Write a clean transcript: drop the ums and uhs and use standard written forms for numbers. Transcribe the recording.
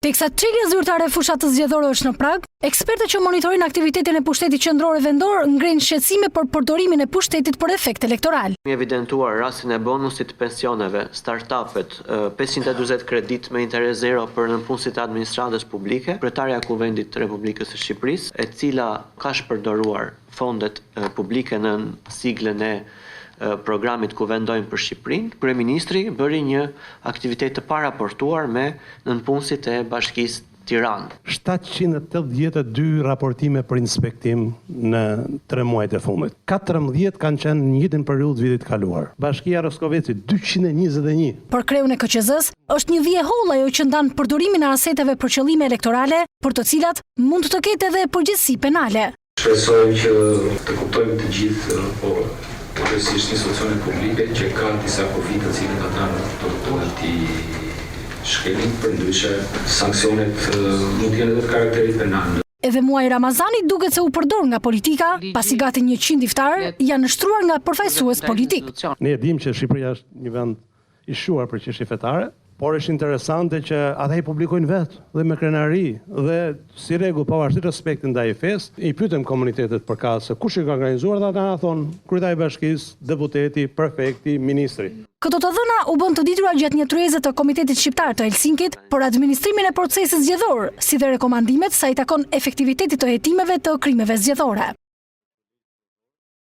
Teksa çelja zyrtare e fushatës zgjedhore është në prag, ekspertët që monitorojnë aktivitetin e pushtetit qendror e vendor ngrenë shqetësime për përdorimin e pushtetit për efekt elektoral. Mi evidentuar rastin e bonusit pensioneve, startupet, 540 kredit me interes zero për nënpunësit e administratës publike, kryetarja e Kuvendit të Republikës së Shqipërisë, e cila ka shpërdoruar fondet publike në siglën e programit ku vendojnë për Shqipërinë, kryeministri bëri një aktivitet të paraportuar me nënpunësit e Bashkisë Tiranë. 782 raportime për inspektim në 3 muajt e fundit. 14 kanë qenë në njëjtën periudhë vitit kaluar. Bashkia Roskoveci 221. Për kreun e KQZ-s është një vije holl ajo që ndan përdorimin e aseteve për qëllime elektorale, për të cilat mund të ketë edhe përgjegjësi penale. Shpresojmë që të kuptojmë të gjithë, përgjithsisht institucionet publike që ka disa kufite të cilët ata duhet t'i shkelin, përndryshe sanksionet mund të jenë edhe karakterit penal. Edhe muaji Ramazani duket se u përdor nga politika, pasi gati 100 iftar janë nështruar nga përfaqësues politik. Ne e dimë që Shqipëria është një vend i shuar për çështje fetare, por është interesante që ata i publikojnë vetë dhe me krenari dhe si rregull pavarësisht respektit ndaj fesë, i pyetëm komunitetet përkatëse se kush e ka organizuar dhe ata na thonë kryetari i bashkisë, deputeti, prefekti, ministri. Këto të dhëna u bën të ditura gjatë një tryeze të Komitetit Shqiptar të Helsinkit për administrimin e procesit zgjedhor, si dhe rekomandimet sa i takon efektivitetit të hetimeve të krimeve zgjedhore.